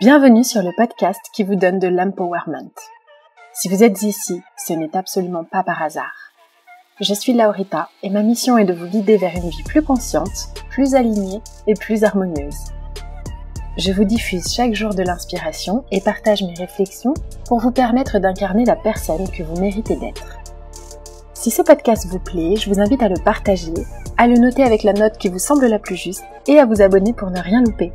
Bienvenue sur le podcast qui vous donne de l'empowerment. Si vous êtes ici, ce n'est absolument pas par hasard. Je suis Laurita et ma mission est de vous guider vers une vie plus consciente, plus alignée et plus harmonieuse. Je vous diffuse chaque jour de l'inspiration et partage mes réflexions pour vous permettre d'incarner la personne que vous méritez d'être. Si ce podcast vous plaît, je vous invite à le partager, à le noter avec la note qui vous semble la plus juste et à vous abonner pour ne rien louper.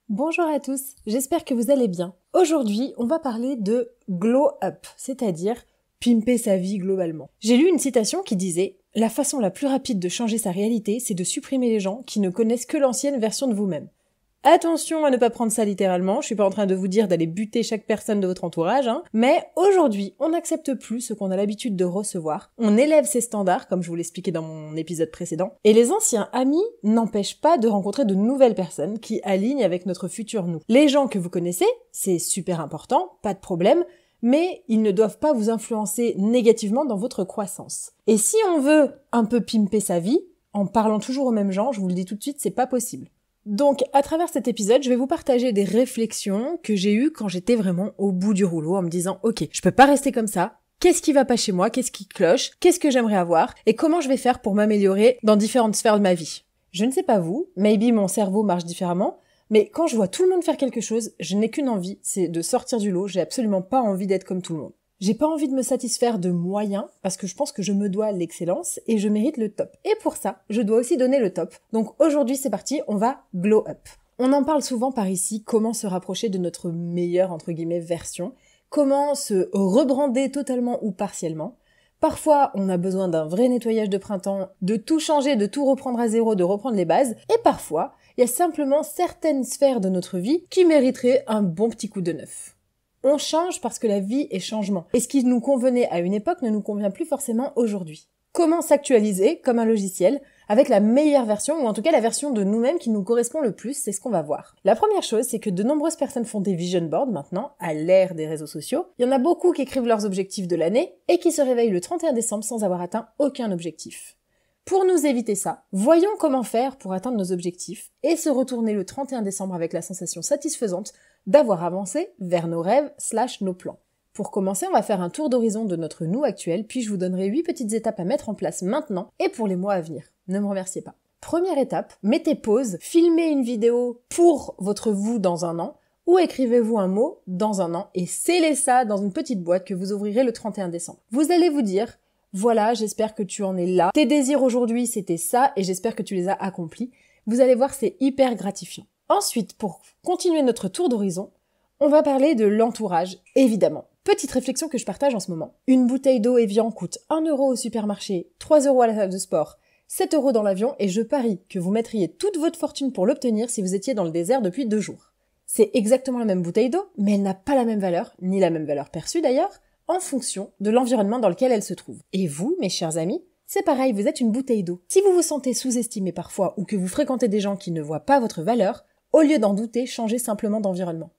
Bonjour à tous, j'espère que vous allez bien. Aujourd'hui, on va parler de glow up, c'est-à-dire pimper sa vie globalement. J'ai lu une citation qui disait « La façon la plus rapide de changer sa réalité, c'est de supprimer les gens qui ne connaissent que l'ancienne version de vous-même. » Attention à ne pas prendre ça littéralement, je suis pas en train de vous dire d'aller buter chaque personne de votre entourage, mais aujourd'hui, on n'accepte plus ce qu'on a l'habitude de recevoir, on élève ses standards, comme je vous l'expliquais dans mon épisode précédent, et les anciens amis n'empêchent pas de rencontrer de nouvelles personnes qui alignent avec notre futur nous. Les gens que vous connaissez, c'est super important, pas de problème, mais ils ne doivent pas vous influencer négativement dans votre croissance. Et si on veut un peu pimper sa vie, en parlant toujours aux mêmes gens, je vous le dis tout de suite, c'est pas possible. Donc, à travers cet épisode, je vais vous partager des réflexions que j'ai eues quand j'étais vraiment au bout du rouleau en me disant « Ok, je peux pas rester comme ça. Qu'est-ce qui va pas chez moi? Qu'est-ce qui cloche? Qu'est-ce que j'aimerais avoir? Et comment je vais faire pour m'améliorer dans différentes sphères de ma vie ?» Je ne sais pas vous, maybe mon cerveau marche différemment, mais quand je vois tout le monde faire quelque chose, je n'ai qu'une envie, c'est de sortir du lot. J'ai absolument pas envie d'être comme tout le monde. J'ai pas envie de me satisfaire de moyens, parce que je pense que je me dois l'excellence et je mérite le top. Et pour ça, je dois aussi donner le top. Donc aujourd'hui, c'est parti, on va glow up. On en parle souvent par ici, comment se rapprocher de notre meilleure, entre guillemets, version, comment se rebrander totalement ou partiellement. Parfois, on a besoin d'un vrai nettoyage de printemps, de tout changer, de tout reprendre à zéro, de reprendre les bases. Et parfois, il y a simplement certaines sphères de notre vie qui mériteraient un bon petit coup de neuf. On change parce que la vie est changement. Et ce qui nous convenait à une époque ne nous convient plus forcément aujourd'hui. Comment s'actualiser comme un logiciel avec la meilleure version, ou en tout cas la version de nous-mêmes qui nous correspond le plus, c'est ce qu'on va voir. La première chose, c'est que de nombreuses personnes font des vision boards maintenant, à l'ère des réseaux sociaux. Il y en a beaucoup qui écrivent leurs objectifs de l'année et qui se réveillent le 31 décembre sans avoir atteint aucun objectif. Pour nous éviter ça, voyons comment faire pour atteindre nos objectifs et se retourner le 31 décembre avec la sensation satisfaisante d'avoir avancé vers nos rêves / nos plans. Pour commencer, on va faire un tour d'horizon de notre nous actuel, puis je vous donnerai 8 petites étapes à mettre en place maintenant et pour les mois à venir. Ne me remerciez pas. Première étape, mettez pause, filmez une vidéo pour votre vous dans un an, ou écrivez-vous un mot dans un an et scellez ça dans une petite boîte que vous ouvrirez le 31 décembre. Vous allez vous dire « Voilà, j'espère que tu en es là. Tes désirs aujourd'hui, c'était ça et j'espère que tu les as accomplis. » Vous allez voir, c'est hyper gratifiant. Ensuite, pour continuer notre tour d'horizon, on va parler de l'entourage, évidemment. Petite réflexion que je partage en ce moment. Une bouteille d'eau Evian coûte 1 € au supermarché, 3 € à la salle de sport, 7 € dans l'avion et je parie que vous mettriez toute votre fortune pour l'obtenir si vous étiez dans le désert depuis 2 jours. C'est exactement la même bouteille d'eau, mais elle n'a pas la même valeur, ni la même valeur perçue d'ailleurs, en fonction de l'environnement dans lequel elle se trouve. Et vous, mes chers amis, c'est pareil, vous êtes une bouteille d'eau. Si vous vous sentez sous-estimé parfois ou que vous fréquentez des gens qui ne voient pas votre valeur, au lieu d'en douter, changez simplement d'environnement.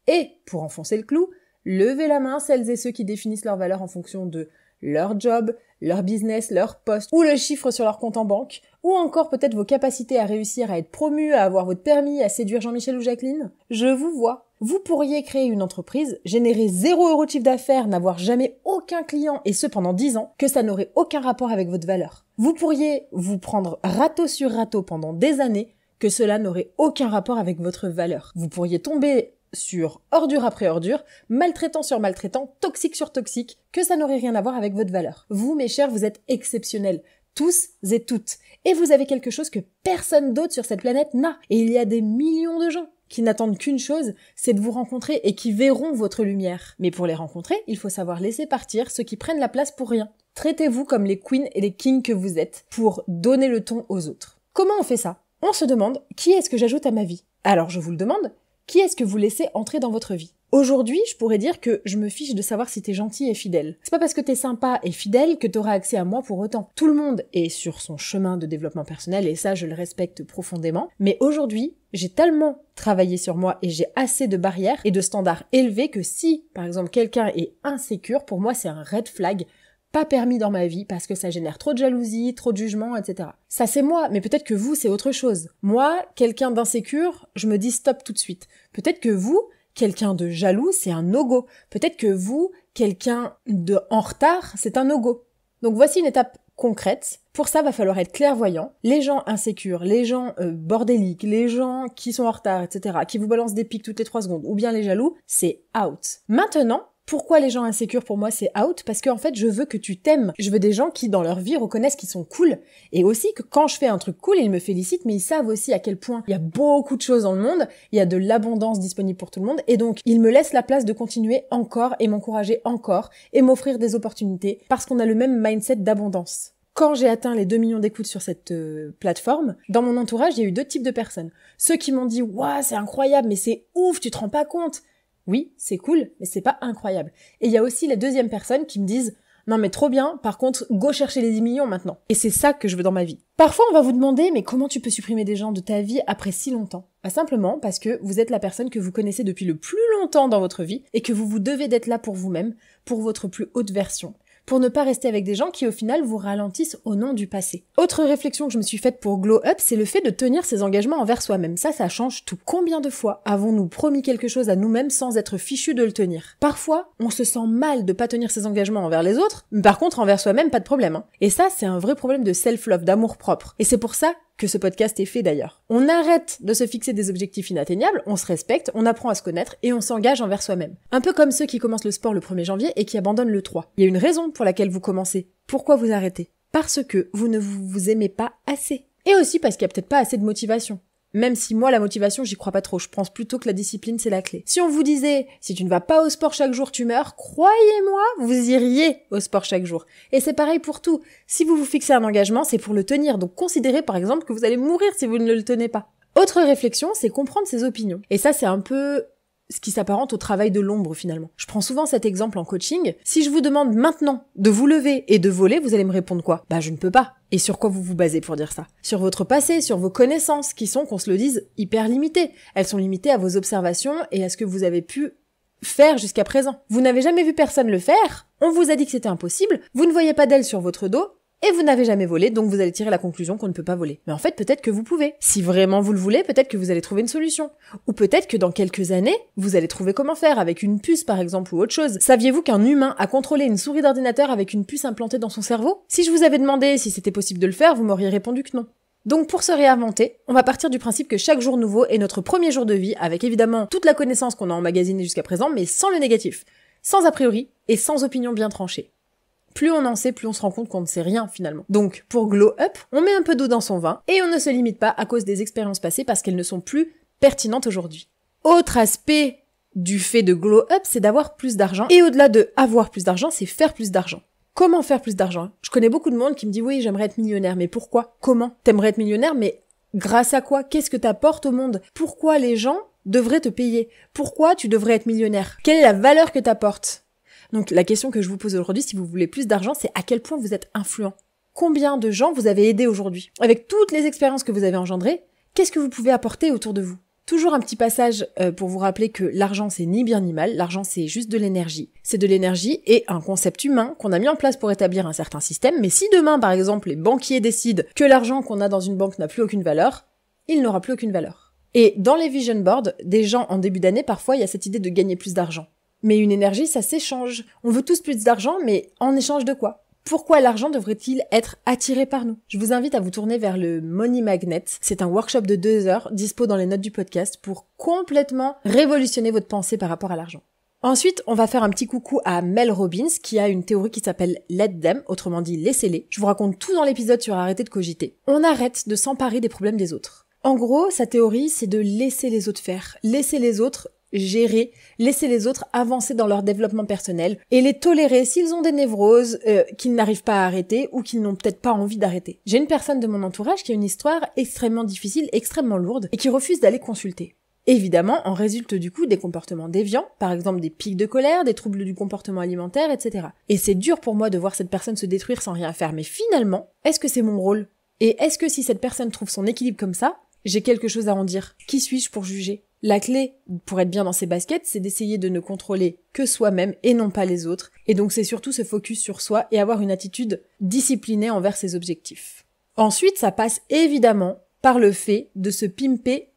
Et, pour enfoncer le clou, levez la main celles et ceux qui définissent leur valeur en fonction de leur job, leur business, leur poste, ou le chiffre sur leur compte en banque, ou encore peut-être vos capacités à réussir à être promu, à avoir votre permis, à séduire Jean-Michel ou Jacqueline. Je vous vois. Vous pourriez créer une entreprise, générer 0 € de chiffre d'affaires, n'avoir jamais aucun client, et ce pendant 10 ans, que ça n'aurait aucun rapport avec votre valeur. Vous pourriez vous prendre râteau sur râteau pendant des années, que cela n'aurait aucun rapport avec votre valeur. Vous pourriez tomber sur ordure après ordure, maltraitant sur maltraitant, toxique sur toxique, que ça n'aurait rien à voir avec votre valeur. Vous, mes chers, vous êtes exceptionnels. Tous et toutes. Et vous avez quelque chose que personne d'autre sur cette planète n'a. Et il y a des millions de gens qui n'attendent qu'une chose, c'est de vous rencontrer et qui verront votre lumière. Mais pour les rencontrer, il faut savoir laisser partir ceux qui prennent la place pour rien. Traitez-vous comme les queens et les kings que vous êtes pour donner le ton aux autres. Comment on fait ça? On se demande, qui est-ce que j'ajoute à ma vie? Alors je vous le demande, qui est-ce que vous laissez entrer dans votre vie? Aujourd'hui, je pourrais dire que je me fiche de savoir si t'es gentil et fidèle. C'est pas parce que t'es sympa et fidèle que t'auras accès à moi pour autant. Tout le monde est sur son chemin de développement personnel et ça, je le respecte profondément. Mais aujourd'hui, j'ai tellement travaillé sur moi et j'ai assez de barrières et de standards élevés que si, par exemple, quelqu'un est insécure, pour moi, c'est un red flag pas permis dans ma vie parce que ça génère trop de jalousie, trop de jugement, etc. Ça c'est moi, mais peut-être que vous c'est autre chose. Moi, quelqu'un d'insécure, je me dis stop tout de suite. Peut-être que vous, quelqu'un de jaloux, c'est un no-go. Peut-être que vous, quelqu'un de en retard, c'est un no-go. Donc voici une étape concrète. Pour ça, va falloir être clairvoyant. Les gens insécures, les gens bordéliques, les gens qui sont en retard, etc., qui vous balancent des pics toutes les 3 secondes, ou bien les jaloux, c'est out. Maintenant, pourquoi les gens insécures pour moi c'est out? Parce qu'en fait je veux que tu t'aimes. Je veux des gens qui dans leur vie reconnaissent qu'ils sont cool. Et aussi que quand je fais un truc cool, ils me félicitent, mais ils savent aussi à quel point il y a beaucoup de choses dans le monde, il y a de l'abondance disponible pour tout le monde, et donc ils me laissent la place de continuer encore et m'encourager encore et m'offrir des opportunités parce qu'on a le même mindset d'abondance. Quand j'ai atteint les 2 millions d'écoutes sur cette plateforme, dans mon entourage, il y a eu 2 types de personnes. Ceux qui m'ont dit « Waouh, c'est incroyable, mais c'est ouf, tu te rends pas compte !» Oui, c'est cool, mais c'est pas incroyable. Et il y a aussi la deuxième personne qui me disent « Non mais trop bien, par contre, go chercher les 10 millions maintenant. » Et c'est ça que je veux dans ma vie. Parfois, on va vous demander « Mais comment tu peux supprimer des gens de ta vie après si longtemps ?» Simplement parce que vous êtes la personne que vous connaissez depuis le plus longtemps dans votre vie et que vous devez d'être là pour vous-même, pour votre plus haute version, pour ne pas rester avec des gens qui au final vous ralentissent au nom du passé. Autre réflexion que je me suis faite pour Glow Up, c'est le fait de tenir ses engagements envers soi-même. Ça change tout. Combien de fois avons-nous promis quelque chose à nous-mêmes sans être fichus de le tenir? Parfois, on se sent mal de pas tenir ses engagements envers les autres, mais par contre envers soi-même, pas de problème. Et ça, c'est un vrai problème de self-love, d'amour propre. Et c'est pour ça que ce podcast est fait d'ailleurs. On arrête de se fixer des objectifs inatteignables, on se respecte, on apprend à se connaître et on s'engage envers soi-même. Un peu comme ceux qui commencent le sport le 1er janvier et qui abandonnent le 3. Il y a une raison pour laquelle vous commencez. Pourquoi vous arrêtez? Parce que vous ne vous aimez pas assez. Et aussi parce qu'il y a peut-être pas assez de motivation. Même si moi, la motivation, j'y crois pas trop. Je pense plutôt que la discipline, c'est la clé. Si on vous disait, si tu ne vas pas au sport chaque jour, tu meurs, croyez-moi, vous iriez au sport chaque jour. Et c'est pareil pour tout. Si vous vous fixez un engagement, c'est pour le tenir. Donc considérez par exemple que vous allez mourir si vous ne le tenez pas. Autre réflexion, c'est comprendre ses opinions. Et ça, c'est un peu ce qui s'apparente au travail de l'ombre finalement. Je prends souvent cet exemple en coaching. Si je vous demande maintenant de vous lever et de voler, vous allez me répondre quoi? Bah je ne peux pas. Et sur quoi vous vous basez pour dire ça? Sur votre passé, sur vos connaissances, qui sont, qu'on se le dise, hyper limitées. Elles sont limitées à vos observations et à ce que vous avez pu faire jusqu'à présent. Vous n'avez jamais vu personne le faire, on vous a dit que c'était impossible, vous ne voyez pas d'ailes sur votre dos, et vous n'avez jamais volé, donc vous allez tirer la conclusion qu'on ne peut pas voler. Mais en fait, peut-être que vous pouvez. Si vraiment vous le voulez, peut-être que vous allez trouver une solution. Ou peut-être que dans quelques années, vous allez trouver comment faire, avec une puce par exemple ou autre chose. Saviez-vous qu'un humain a contrôlé une souris d'ordinateur avec une puce implantée dans son cerveau? Si je vous avais demandé si c'était possible de le faire, vous m'auriez répondu que non. Donc pour se réinventer, on va partir du principe que chaque jour nouveau est notre premier jour de vie, avec évidemment toute la connaissance qu'on a emmagasinée jusqu'à présent, mais sans le négatif, sans a priori et sans opinion bien tranchée. Plus on en sait, plus on se rend compte qu'on ne sait rien finalement. Donc, pour Glow Up, on met un peu d'eau dans son vin et on ne se limite pas à cause des expériences passées parce qu'elles ne sont plus pertinentes aujourd'hui. Autre aspect du fait de Glow Up, c'est d'avoir plus d'argent. Et au-delà de avoir plus d'argent, c'est faire plus d'argent. Comment faire plus d'argent? Je connais beaucoup de monde qui me dit « Oui, j'aimerais être millionnaire. » Mais pourquoi? Comment? T'aimerais être millionnaire, mais grâce à quoi? Qu'est-ce que t'apportes au monde? Pourquoi les gens devraient te payer? Pourquoi tu devrais être millionnaire? Quelle est la valeur que t'apportes? Donc la question que je vous pose aujourd'hui, si vous voulez plus d'argent, c'est à quel point vous êtes influent. Combien de gens vous avez aidé aujourd'hui? Avec toutes les expériences que vous avez engendrées, qu'est-ce que vous pouvez apporter autour de vous? Toujours un petit passage pour vous rappeler que l'argent c'est ni bien ni mal, l'argent c'est juste de l'énergie. C'est de l'énergie et un concept humain qu'on a mis en place pour établir un certain système, mais si demain par exemple les banquiers décident que l'argent qu'on a dans une banque n'a plus aucune valeur, il n'aura plus aucune valeur. Et dans les vision boards, des gens en début d'année, parfois il y a cette idée de gagner plus d'argent. Mais une énergie, ça s'échange. On veut tous plus d'argent, mais en échange de quoi? Pourquoi l'argent devrait-il être attiré par nous? Je vous invite à vous tourner vers le Money Magnet. C'est un workshop de 2 heures, dispo dans les notes du podcast, pour complètement révolutionner votre pensée par rapport à l'argent. Ensuite, on va faire un petit coucou à Mel Robbins, qui a une théorie qui s'appelle Let Them, autrement dit laissez-les. Je vous raconte tout dans l'épisode sur arrêter de cogiter. On arrête de s'emparer des problèmes des autres. En gros, sa théorie, c'est de laisser les autres faire. Laisser les autres gérer, laisser les autres avancer dans leur développement personnel et les tolérer s'ils ont des névroses qu'ils n'arrivent pas à arrêter ou qu'ils n'ont peut-être pas envie d'arrêter. J'ai une personne de mon entourage qui a une histoire extrêmement difficile, extrêmement lourde et qui refuse d'aller consulter. Évidemment, en résulte du coup des comportements déviants, par exemple des pics de colère, des troubles du comportement alimentaire, etc. Et c'est dur pour moi de voir cette personne se détruire sans rien faire, mais finalement, est-ce que c'est mon rôle? Et est-ce que si cette personne trouve son équilibre comme ça, j'ai quelque chose à en dire? Qui suis-je pour juger? La clé pour être bien dans ses baskets, c'est d'essayer de ne contrôler que soi-même et non pas les autres. Et donc c'est surtout se focus sur soi et avoir une attitude disciplinée envers ses objectifs. Ensuite, ça passe évidemment par le fait de se pimper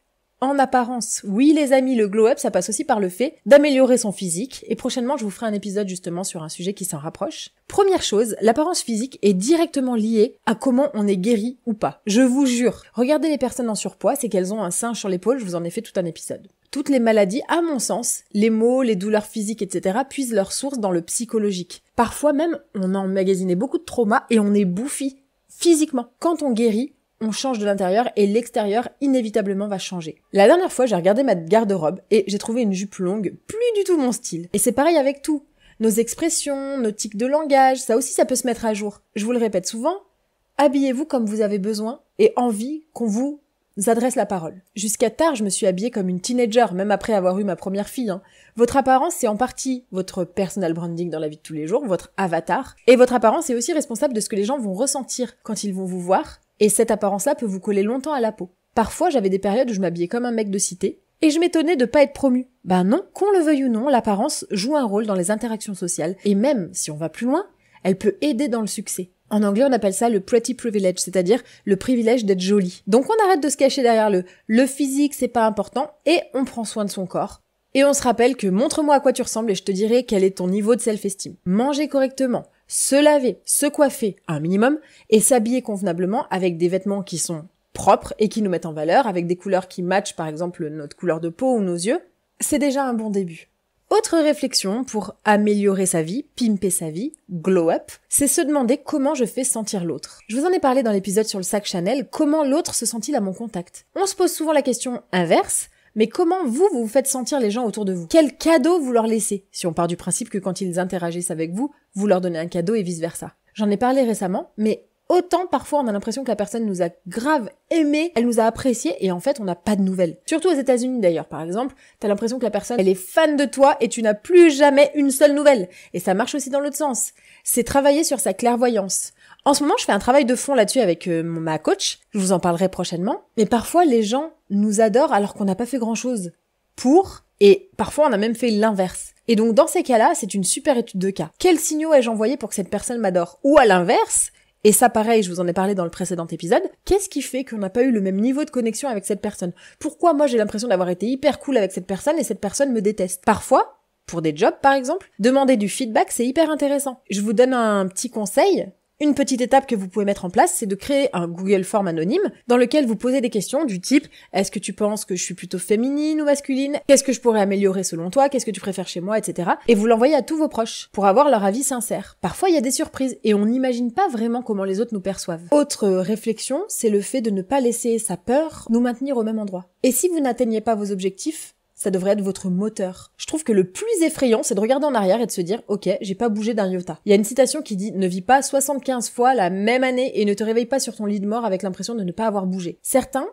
en apparence. Oui les amis, le glow up, ça passe aussi par le fait d'améliorer son physique. Et prochainement, je vous ferai un épisode justement sur un sujet qui s'en rapproche. Première chose, l'apparence physique est directement liée à comment on est guéri ou pas. Je vous jure, regardez les personnes en surpoids, c'est qu'elles ont un singe sur l'épaule, je vous en ai fait tout un épisode. Toutes les maladies, à mon sens, les maux, les douleurs physiques, etc., puisent leur source dans le psychologique. Parfois même, on a emmagasiné beaucoup de traumas et on est bouffi physiquement. Quand on guérit, on change de l'intérieur et l'extérieur inévitablement va changer. La dernière fois, j'ai regardé ma garde-robe et j'ai trouvé une jupe longue, plus du tout mon style. Et c'est pareil avec tout. Nos expressions, nos tics de langage, ça aussi ça peut se mettre à jour. Je vous le répète souvent, habillez-vous comme vous avez besoin et envie qu'on vous adresse la parole. Jusqu'à tard, je me suis habillée comme une teenager, même après avoir eu ma première fille. Votre apparence, c'est en partie votre personal branding dans la vie de tous les jours, votre avatar. Et votre apparence est aussi responsable de ce que les gens vont ressentir quand ils vont vous voir. Et cette apparence-là peut vous coller longtemps à la peau. Parfois, j'avais des périodes où je m'habillais comme un mec de cité, et je m'étonnais de pas être promue. Ben non, qu'on le veuille ou non, l'apparence joue un rôle dans les interactions sociales, et même, si on va plus loin, elle peut aider dans le succès. En anglais, on appelle ça le pretty privilege, c'est-à-dire le privilège d'être jolie. Donc on arrête de se cacher derrière le physique, c'est pas important, et on prend soin de son corps. Et on se rappelle que montre-moi à quoi tu ressembles et je te dirai quel est ton niveau de self-esteem. Manger correctement, se laver, se coiffer un minimum et s'habiller convenablement avec des vêtements qui sont propres et qui nous mettent en valeur, avec des couleurs qui matchent par exemple notre couleur de peau ou nos yeux, c'est déjà un bon début. Autre réflexion pour améliorer sa vie, pimper sa vie, glow up, c'est se demander comment je fais sentir l'autre. Je vous en ai parlé dans l'épisode sur le sac Chanel, comment l'autre se sent-il à mon contact. On se pose souvent la question inverse, mais comment vous faites sentir les gens autour de vous? Quel cadeau vous leur laissez? Si on part du principe que quand ils interagissent avec vous, vous leur donnez un cadeau et vice-versa. J'en ai parlé récemment, mais autant parfois on a l'impression que la personne nous a grave aimé, elle nous a apprécié et en fait on n'a pas de nouvelles. Surtout aux États-Unis d'ailleurs, par exemple, t'as l'impression que la personne elle est fan de toi et tu n'as plus jamais une seule nouvelle. Et ça marche aussi dans l'autre sens. C'est travailler sur sa clairvoyance. En ce moment, je fais un travail de fond là-dessus avec ma coach. Je vous en parlerai prochainement. Mais parfois, les gens nous adorent alors qu'on n'a pas fait grand-chose pour. Et parfois, on a même fait l'inverse. Et donc, dans ces cas-là, c'est une super étude de cas. Quels signaux ai-je envoyé pour que cette personne m'adore? Ou à l'inverse, et ça pareil, je vous en ai parlé dans le précédent épisode, qu'est-ce qui fait qu'on n'a pas eu le même niveau de connexion avec cette personne? Pourquoi moi j'ai l'impression d'avoir été hyper cool avec cette personne et cette personne me déteste? Parfois, pour des jobs par exemple, demander du feedback c'est hyper intéressant. Je vous donne un petit conseil. Une petite étape que vous pouvez mettre en place, c'est de créer un Google Form anonyme dans lequel vous posez des questions du type « Est-ce que tu penses que je suis plutôt féminine ou masculine ? Qu'est-ce que je pourrais améliorer selon toi ? Qu'est-ce que tu préfères chez moi ? etc. » Et vous l'envoyez à tous vos proches pour avoir leur avis sincère. Parfois, il y a des surprises et on n'imagine pas vraiment comment les autres nous perçoivent. Autre réflexion, c'est le fait de ne pas laisser sa peur nous maintenir au même endroit. Et si vous n'atteignez pas vos objectifs, ça devrait être votre moteur. Je trouve que le plus effrayant, c'est de regarder en arrière et de se dire « Ok, j'ai pas bougé d'un iota ». Il y a une citation qui dit « Ne vis pas 75 fois la même année et ne te réveille pas sur ton lit de mort avec l'impression de ne pas avoir bougé ». Certains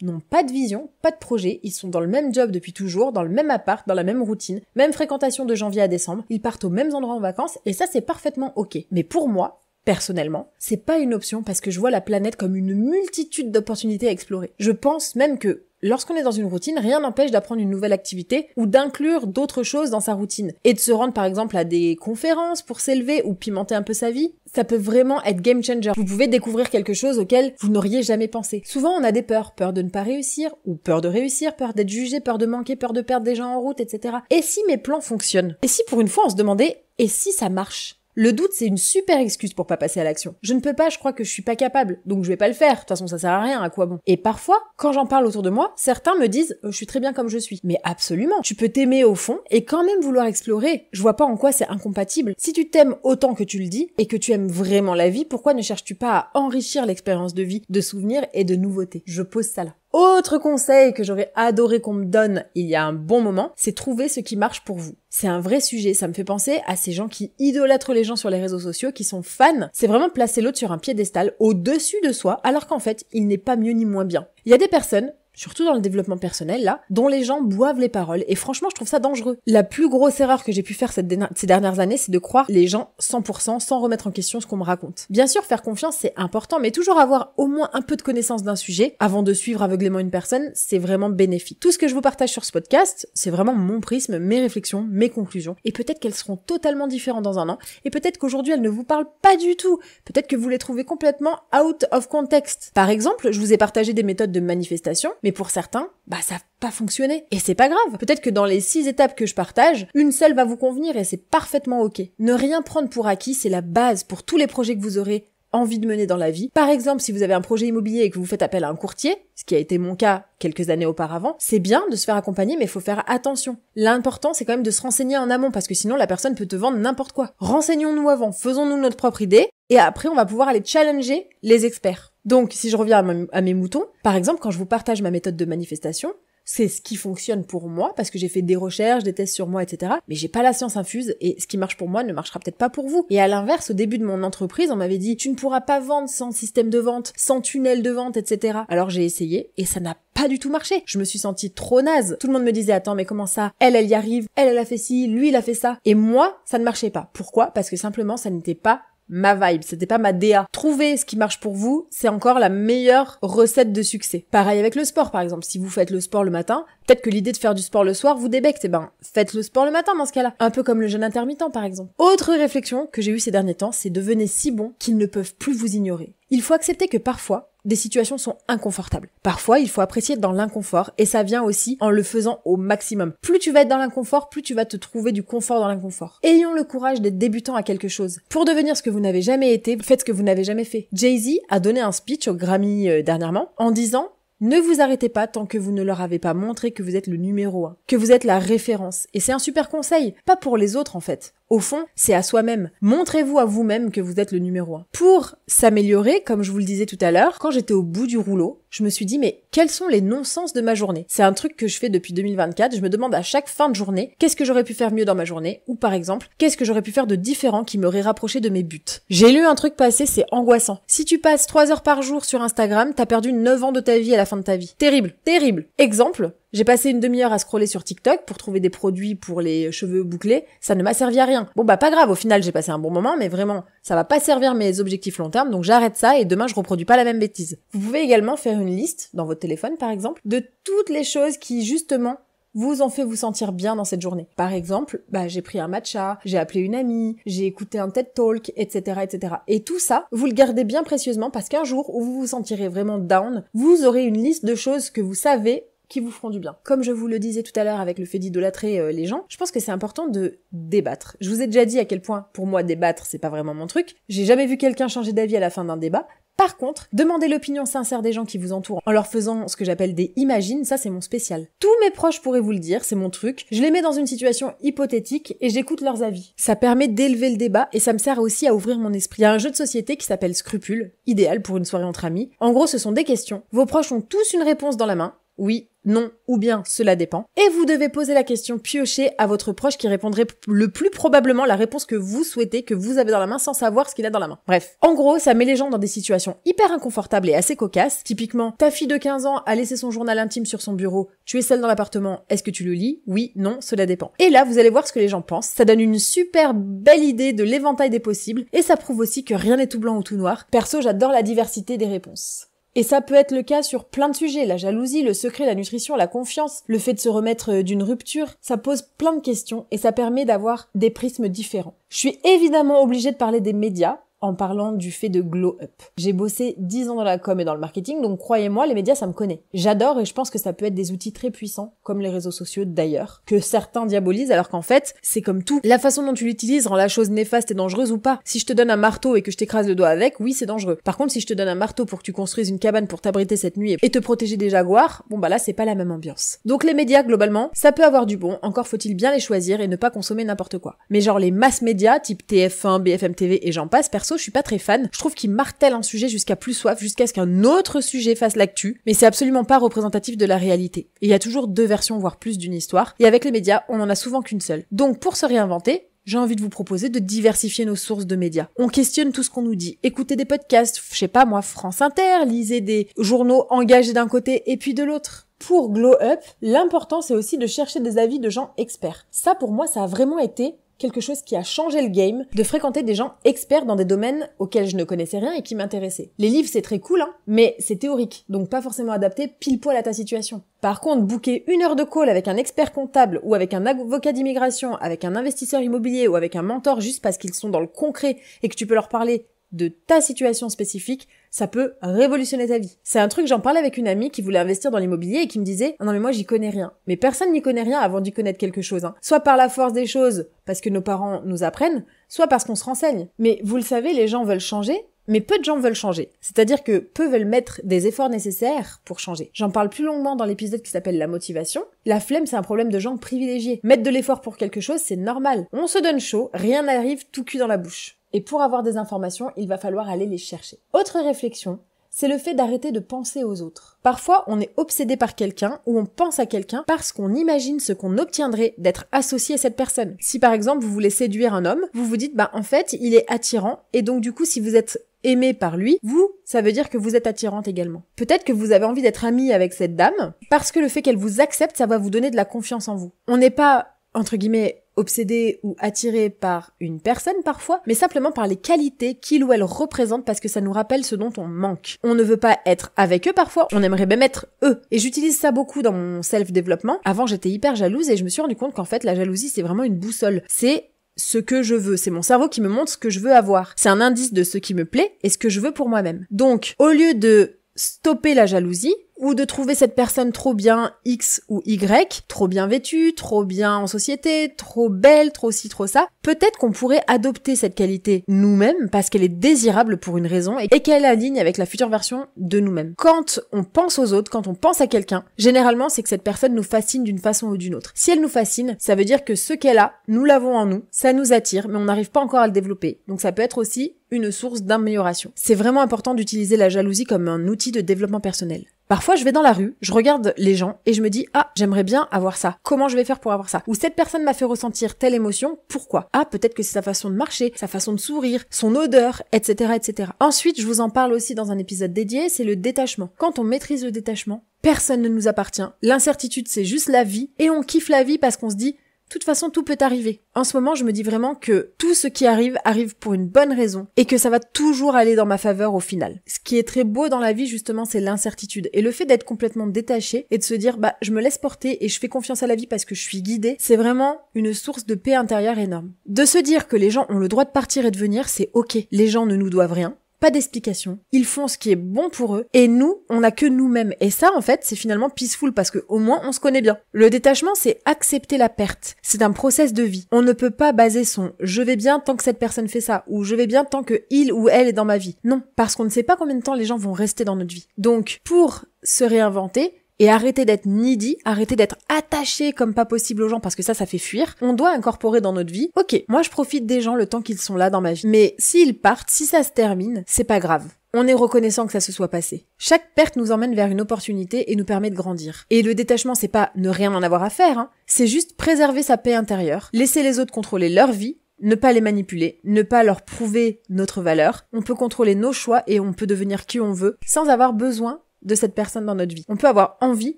n'ont pas de vision, pas de projet, ils sont dans le même job depuis toujours, dans le même appart, dans la même routine, même fréquentation de janvier à décembre, ils partent aux mêmes endroits en vacances et ça c'est parfaitement ok. Mais pour moi, personnellement, c'est pas une option parce que je vois la planète comme une multitude d'opportunités à explorer. Je pense même que lorsqu'on est dans une routine, rien n'empêche d'apprendre une nouvelle activité ou d'inclure d'autres choses dans sa routine. Et de se rendre par exemple à des conférences pour s'élever ou pimenter un peu sa vie, ça peut vraiment être game changer. Vous pouvez découvrir quelque chose auquel vous n'auriez jamais pensé. Souvent on a des peurs, peur de ne pas réussir, ou peur de réussir, peur d'être jugé, peur de manquer, peur de perdre des gens en route, etc. Et si mes plans fonctionnent? Et si pour une fois on se demandait, et si ça marche? Le doute, c'est une super excuse pour pas passer à l'action. Je ne peux pas, je crois que je suis pas capable, donc je vais pas le faire. De toute façon, ça sert à rien, à quoi bon? Et parfois, quand j'en parle autour de moi, certains me disent je suis très bien comme je suis. Mais absolument, tu peux t'aimer au fond et quand même vouloir explorer. Je vois pas en quoi c'est incompatible. Si tu t'aimes autant que tu le dis et que tu aimes vraiment la vie, pourquoi ne cherches-tu pas à enrichir l'expérience de vie, de souvenirs et de nouveautés? Je pose ça là. Autre conseil que j'aurais adoré qu'on me donne il y a un bon moment, c'est trouver ce qui marche pour vous. C'est un vrai sujet, ça me fait penser à ces gens qui idolâtrent les gens sur les réseaux sociaux, qui sont fans. C'est vraiment placer l'autre sur un piédestal, au-dessus de soi, alors qu'en fait, il n'est pas mieux ni moins bien. Il y a des personnes, surtout dans le développement personnel là, dont les gens boivent les paroles et franchement je trouve ça dangereux. La plus grosse erreur que j'ai pu faire ces dernières années, c'est de croire les gens 100% sans remettre en question ce qu'on me raconte. Bien sûr, faire confiance c'est important, mais toujours avoir au moins un peu de connaissance d'un sujet avant de suivre aveuglément une personne, c'est vraiment bénéfique. Tout ce que je vous partage sur ce podcast, c'est vraiment mon prisme, mes réflexions, mes conclusions, et peut-être qu'elles seront totalement différentes dans un an, et peut-être qu'aujourd'hui elles ne vous parlent pas du tout, peut-être que vous les trouvez complètement out of context. Par exemple, je vous ai partagé des méthodes de manifestation, mais pour certains, ça n'a pas fonctionné, et c'est pas grave. Peut-être que dans les 6 étapes que je partage, une seule va vous convenir et c'est parfaitement ok. Ne rien prendre pour acquis, c'est la base pour tous les projets que vous aurez envie de mener dans la vie. Par exemple, si vous avez un projet immobilier et que vous faites appel à un courtier, ce qui a été mon cas quelques années auparavant, c'est bien de se faire accompagner, mais il faut faire attention. L'important, c'est quand même de se renseigner en amont, parce que sinon, la personne peut te vendre n'importe quoi. Renseignons-nous avant, faisons-nous notre propre idée, et après, on va pouvoir aller challenger les experts. Donc, si je reviens à mes moutons, par exemple, quand je vous partage ma méthode de manifestation, c'est ce qui fonctionne pour moi, parce que j'ai fait des recherches, des tests sur moi, etc. Mais j'ai pas la science infuse, et ce qui marche pour moi ne marchera peut-être pas pour vous. Et à l'inverse, au début de mon entreprise, on m'avait dit, tu ne pourras pas vendre sans système de vente, sans tunnel de vente, etc. Alors j'ai essayé, et ça n'a pas du tout marché. Je me suis sentie trop naze. Tout le monde me disait, attends, mais comment ça? Elle y arrive, elle a fait ci, lui, il a fait ça. Et moi, ça ne marchait pas. Pourquoi? Parce que simplement, ça n'était pas ma vibe, c'était pas ma DA. Trouver ce qui marche pour vous, c'est encore la meilleure recette de succès. Pareil avec le sport, par exemple. Si vous faites le sport le matin, peut-être que l'idée de faire du sport le soir vous débecte. Faites le sport le matin dans ce cas-là. Un peu comme le jeûne intermittent, par exemple. Autre réflexion que j'ai eue ces derniers temps, c'est devenez si bon qu'ils ne peuvent plus vous ignorer. Il faut accepter que parfois, des situations sont inconfortables. Parfois, il faut apprécier être dans l'inconfort, et ça vient aussi en le faisant au maximum. Plus tu vas être dans l'inconfort, plus tu vas te trouver du confort dans l'inconfort. Ayons le courage d'être débutant à quelque chose. Pour devenir ce que vous n'avez jamais été, faites ce que vous n'avez jamais fait. Jay-Z a donné un speech au Grammy dernièrement en disant: ne vous arrêtez pas tant que vous ne leur avez pas montré que vous êtes le numéro 1, que vous êtes la référence. Et c'est un super conseil, pas pour les autres en fait. Au fond, c'est à soi-même. Montrez-vous à vous-même que vous êtes le numéro 1. Pour s'améliorer, comme je vous le disais tout à l'heure, quand j'étais au bout du rouleau, je me suis dit, mais quels sont les non-sens de ma journée? C'est un truc que je fais depuis 2024. Je me demande à chaque fin de journée, qu'est-ce que j'aurais pu faire mieux dans ma journée? Ou par exemple, qu'est-ce que j'aurais pu faire de différent qui m'aurait rapproché de mes buts? J'ai lu un truc passer, c'est angoissant. Si tu passes 3 heures par jour sur Instagram, t'as perdu 9 ans de ta vie à la fin de ta vie. Terrible, terrible. Exemple, j'ai passé une demi-heure à scroller sur TikTok pour trouver des produits pour les cheveux bouclés. Ça ne m'a servi à rien. Bon pas grave, au final j'ai passé un bon moment, mais vraiment, ça va pas servir mes objectifs long terme, donc j'arrête ça et demain je reproduis pas la même bêtise. Vous pouvez également faire une liste, dans votre téléphone par exemple, de toutes les choses qui justement vous ont fait vous sentir bien dans cette journée. Par exemple, j'ai pris un matcha, j'ai appelé une amie, j'ai écouté un TED Talk, etc., etc. Et tout ça, vous le gardez bien précieusement parce qu'un jour où vous vous sentirez vraiment down, vous aurez une liste de choses que vous savez qui vous feront du bien. Comme je vous le disais tout à l'heure avec le fait d'idolâtrer les gens, je pense que c'est important de débattre. Je vous ai déjà dit à quel point, pour moi, débattre, c'est pas vraiment mon truc. J'ai jamais vu quelqu'un changer d'avis à la fin d'un débat. Par contre, demandez l'opinion sincère des gens qui vous entourent en leur faisant ce que j'appelle des imagines, ça c'est mon spécial. Tous mes proches pourraient vous le dire, c'est mon truc. Je les mets dans une situation hypothétique et j'écoute leurs avis. Ça permet d'élever le débat et ça me sert aussi à ouvrir mon esprit. Il y a un jeu de société qui s'appelle Scrupule, idéal pour une soirée entre amis. En gros, ce sont des questions. Vos proches ont tous une réponse dans la main. Oui, non, ou bien cela dépend. Et vous devez poser la question piochée à votre proche qui répondrait le plus probablement la réponse que vous souhaitez, que vous avez dans la main sans savoir ce qu'il a dans la main. Bref. En gros, ça met les gens dans des situations hyper inconfortables et assez cocasses. Typiquement, ta fille de 15 ans a laissé son journal intime sur son bureau. Tu es seule dans l'appartement. Est-ce que tu le lis? Oui, non, cela dépend. Et là, vous allez voir ce que les gens pensent. Ça donne une super belle idée de l'éventail des possibles. Et ça prouve aussi que rien n'est tout blanc ou tout noir. Perso, j'adore la diversité des réponses. Et ça peut être le cas sur plein de sujets, la jalousie, le secret, la nutrition, la confiance, le fait de se remettre d'une rupture, ça pose plein de questions et ça permet d'avoir des prismes différents. Je suis évidemment obligée de parler des médias en parlant du fait de glow up. J'ai bossé 10 ans dans la com et dans le marketing, donc croyez-moi, les médias, ça me connaît. J'adore et je pense que ça peut être des outils très puissants, comme les réseaux sociaux d'ailleurs, que certains diabolisent alors qu'en fait, c'est comme tout. La façon dont tu l'utilises rend la chose néfaste et dangereuse ou pas. Si je te donne un marteau et que je t'écrase le doigt avec, oui, c'est dangereux. Par contre, si je te donne un marteau pour que tu construises une cabane pour t'abriter cette nuit et te protéger des jaguars, là, c'est pas la même ambiance. Donc les médias, globalement, ça peut avoir du bon, encore faut-il bien les choisir et ne pas consommer n'importe quoi. Mais genre les masses médias, type TF1, BFM TV et j'en passe, perso, je suis pas très fan. Je trouve qu'ils martèlent un sujet jusqu'à plus soif, jusqu'à ce qu'un autre sujet fasse l'actu, mais c'est absolument pas représentatif de la réalité. Et il y a toujours 2 versions, voire plus d'une histoire, et avec les médias, on en a souvent qu'une seule. Donc pour se réinventer, j'ai envie de vous proposer de diversifier nos sources de médias. On questionne tout ce qu'on nous dit. Écoutez des podcasts, je sais pas moi, France Inter, lisez des journaux engagés d'un côté et puis de l'autre. Pour glow up, l'important c'est aussi de chercher des avis de gens experts. Ça pour moi, ça a vraiment été quelque chose qui a changé le game, de fréquenter des gens experts dans des domaines auxquels je ne connaissais rien et qui m'intéressaient. Les livres, c'est très cool, mais c'est théorique, donc pas forcément adapté pile poil à ta situation. Par contre, booker 1 heure de call avec un expert comptable ou avec un avocat d'immigration, avec un investisseur immobilier ou avec un mentor juste parce qu'ils sont dans le concret et que tu peux leur parler de ta situation spécifique, ça peut révolutionner ta vie. C'est un truc, j'en parlais avec une amie qui voulait investir dans l'immobilier et qui me disait « Non mais moi j'y connais rien ». Mais personne n'y connaît rien avant d'y connaître quelque chose. Soit par la force des choses, parce que nos parents nous apprennent, soit parce qu'on se renseigne. Mais vous le savez, les gens veulent changer, mais peu de gens veulent changer. C'est-à-dire que peu veulent mettre des efforts nécessaires pour changer. J'en parle plus longuement dans l'épisode qui s'appelle la motivation. La flemme, c'est un problème de gens privilégiés. Mettre de l'effort pour quelque chose, c'est normal. On se donne chaud, rien n'arrive tout cul dans la bouche. Et pour avoir des informations, il va falloir aller les chercher. Autre réflexion, c'est le fait d'arrêter de penser aux autres. Parfois, on est obsédé par quelqu'un ou on pense à quelqu'un parce qu'on imagine ce qu'on obtiendrait d'être associé à cette personne. Si par exemple, vous voulez séduire un homme, vous vous dites, en fait, il est attirant et donc du coup, si vous êtes aimé par lui, ça veut dire que vous êtes attirante également. Peut-être que vous avez envie d'être amie avec cette dame parce que le fait qu'elle vous accepte, ça va vous donner de la confiance en vous. On n'est pas, entre guillemets, obsédé ou attiré par une personne parfois, mais simplement par les qualités qu'il ou elle représente parce que ça nous rappelle ce dont on manque. On ne veut pas être avec eux parfois, on aimerait même être eux. Et j'utilise ça beaucoup dans mon self-développement. Avant, j'étais hyper jalouse et je me suis rendu compte qu'en fait, la jalousie, c'est vraiment une boussole. C'est ce que je veux. C'est mon cerveau qui me montre ce que je veux avoir. C'est un indice de ce qui me plaît et ce que je veux pour moi-même. Donc, au lieu de stopper la jalousie, ou de trouver cette personne trop bien X ou Y, trop bien vêtue, trop bien en société, trop belle, trop ci, trop ça, peut-être qu'on pourrait adopter cette qualité nous-mêmes parce qu'elle est désirable pour une raison et qu'elle aligne avec la future version de nous-mêmes. Quand on pense aux autres, quand on pense à quelqu'un, généralement c'est que cette personne nous fascine d'une façon ou d'une autre. Si elle nous fascine, ça veut dire que ce qu'elle a, nous l'avons en nous, ça nous attire, mais on n'arrive pas encore à le développer. Donc ça peut être aussi une source d'amélioration. C'est vraiment important d'utiliser la jalousie comme un outil de développement personnel. Parfois, je vais dans la rue, je regarde les gens et je me dis « Ah, j'aimerais bien avoir ça. Comment je vais faire pour avoir ça ?» Ou « Cette personne m'a fait ressentir telle émotion, pourquoi ?» Ah, peut-être que c'est sa façon de marcher, sa façon de sourire, son odeur, etc., etc. Ensuite, je vous en parle aussi dans un épisode dédié, c'est le détachement. Quand on maîtrise le détachement, personne ne nous appartient. L'incertitude, c'est juste la vie et on kiffe la vie parce qu'on se dit de toute façon, tout peut arriver. En ce moment, je me dis vraiment que tout ce qui arrive pour une bonne raison et que ça va toujours aller dans ma faveur au final. Ce qui est très beau dans la vie, justement, c'est l'incertitude. Et le fait d'être complètement détaché et de se dire, je me laisse porter et je fais confiance à la vie parce que je suis guidée, c'est vraiment une source de paix intérieure énorme. De se dire que les gens ont le droit de partir et de venir, c'est ok. Les gens ne nous doivent rien. Pas d'explication, ils font ce qui est bon pour eux, et nous, on n'a que nous-mêmes. Et ça, en fait, c'est finalement peaceful, parce que au moins, on se connaît bien. Le détachement, c'est accepter la perte. C'est un process de vie. On ne peut pas baser son « je vais bien tant que cette personne fait ça » ou « je vais bien tant que il ou elle est dans ma vie ». Non, parce qu'on ne sait pas combien de temps les gens vont rester dans notre vie. Donc, pour se réinventer, et arrêter d'être needy, arrêter d'être attaché comme pas possible aux gens parce que ça fait fuir. On doit incorporer dans notre vie, ok, moi je profite des gens le temps qu'ils sont là dans ma vie. Mais s'ils partent, si ça se termine, c'est pas grave. On est reconnaissant que ça se soit passé. Chaque perte nous emmène vers une opportunité et nous permet de grandir. Et le détachement, c'est pas ne rien en avoir à faire, c'est juste préserver sa paix intérieure, laisser les autres contrôler leur vie, ne pas les manipuler, ne pas leur prouver notre valeur. On peut contrôler nos choix et on peut devenir qui on veut sans avoir besoin de cette personne dans notre vie. On peut avoir envie,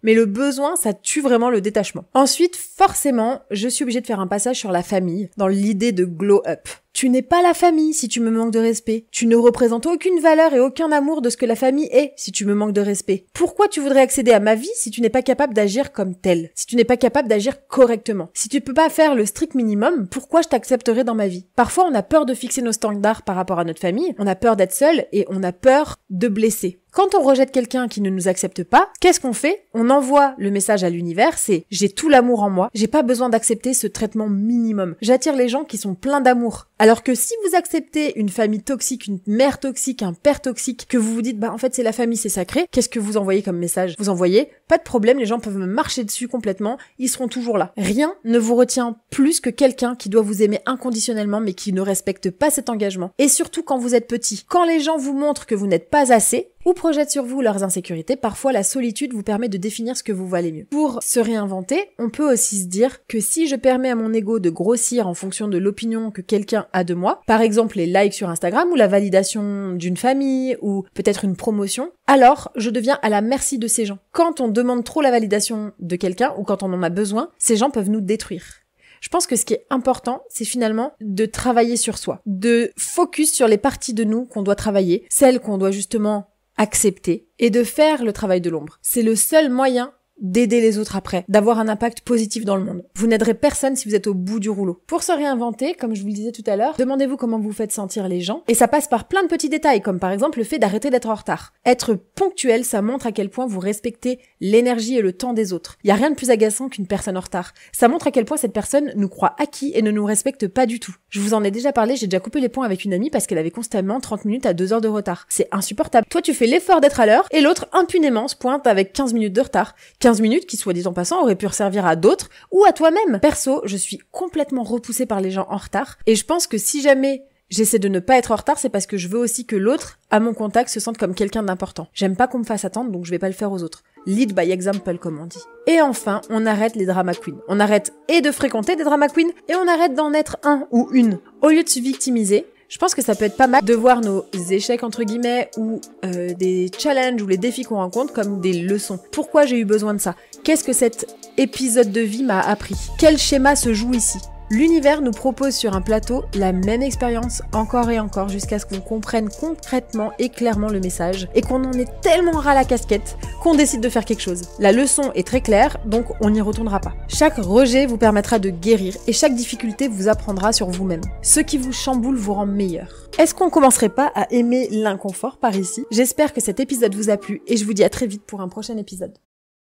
mais le besoin, ça tue vraiment le détachement. Ensuite, forcément, je suis obligée de faire un passage sur la famille, dans l'idée de glow up. Tu n'es pas la famille si tu me manques de respect. Tu ne représentes aucune valeur et aucun amour de ce que la famille est si tu me manques de respect. Pourquoi tu voudrais accéder à ma vie si tu n'es pas capable d'agir comme tel? Si tu n'es pas capable d'agir correctement? Si tu peux pas faire le strict minimum, pourquoi je t'accepterais dans ma vie? Parfois, on a peur de fixer nos standards par rapport à notre famille, on a peur d'être seul et on a peur de blesser. Quand on rejette quelqu'un qui ne nous accepte pas, qu'est-ce qu'on fait? On envoie le message à l'univers, c'est « j'ai tout l'amour en moi, j'ai pas besoin d'accepter ce traitement minimum. J'attire les gens qui sont pleins d'amour. » Alors que si vous acceptez une famille toxique, une mère toxique, un père toxique, que vous vous dites « en fait c'est la famille, c'est sacré », qu'est-ce que vous envoyez comme message? Vous envoyez « pas de problème, les gens peuvent me marcher dessus complètement, ils seront toujours là. » Rien ne vous retient plus que quelqu'un qui doit vous aimer inconditionnellement mais qui ne respecte pas cet engagement. Et surtout quand vous êtes petit. Quand les gens vous montrent que vous n'êtes pas assez, ou projettent sur vous leurs insécurités, parfois la solitude vous permet de définir ce que vous valez mieux. Pour se réinventer, on peut aussi se dire que si je permets à mon ego de grossir en fonction de l'opinion que quelqu'un a de moi, par exemple les likes sur Instagram ou la validation d'une famille ou peut-être une promotion, alors je deviens à la merci de ces gens. Quand on demande trop la validation de quelqu'un ou quand on en a besoin, ces gens peuvent nous détruire. Je pense que ce qui est important, c'est finalement de travailler sur soi, de focus sur les parties de nous qu'on doit travailler, celles qu'on doit justement accepter et de faire le travail de l'ombre. C'est le seul moyen d'aider les autres après, d'avoir un impact positif dans le monde. Vous n'aiderez personne si vous êtes au bout du rouleau. Pour se réinventer, comme je vous le disais tout à l'heure, demandez-vous comment vous faites sentir les gens, et ça passe par plein de petits détails, comme par exemple le fait d'arrêter d'être en retard. Être ponctuel, ça montre à quel point vous respectez l'énergie et le temps des autres. Il y a rien de plus agaçant qu'une personne en retard. Ça montre à quel point cette personne nous croit acquis et ne nous respecte pas du tout. Je vous en ai déjà parlé, j'ai déjà coupé les ponts avec une amie parce qu'elle avait constamment 30 minutes à 2 heures de retard. C'est insupportable. Toi, tu fais l'effort d'être à l'heure, et l'autre, impunément, se pointe avec 15 minutes de retard. 15 minutes qui, soit dit en passant, auraient pu servir à d'autres ou à toi-même. Perso, je suis complètement repoussée par les gens en retard, et je pense que si jamais j'essaie de ne pas être en retard, c'est parce que je veux aussi que l'autre, à mon contact, se sente comme quelqu'un d'important. J'aime pas qu'on me fasse attendre, donc je vais pas le faire aux autres. Lead by example, comme on dit. Et enfin, on arrête les drama queens. On arrête et de fréquenter des drama queens, et on arrête d'en être un ou une. Au lieu de se victimiser, je pense que ça peut être pas mal de voir nos échecs entre guillemets ou des challenges ou les défis qu'on rencontre comme des leçons. Pourquoi j'ai eu besoin de ça? Qu'est-ce que cet épisode de vie m'a appris? Quel schéma se joue ici? L'univers nous propose sur un plateau la même expérience encore et encore jusqu'à ce qu'on comprenne concrètement et clairement le message et qu'on en ait tellement ras la casquette qu'on décide de faire quelque chose. La leçon est très claire, donc on n'y retournera pas. Chaque rejet vous permettra de guérir et chaque difficulté vous apprendra sur vous-même. Ce qui vous chamboule vous rend meilleur. Est-ce qu'on commencerait pas à aimer l'inconfort par ici? J'espère que cet épisode vous a plu et je vous dis à très vite pour un prochain épisode.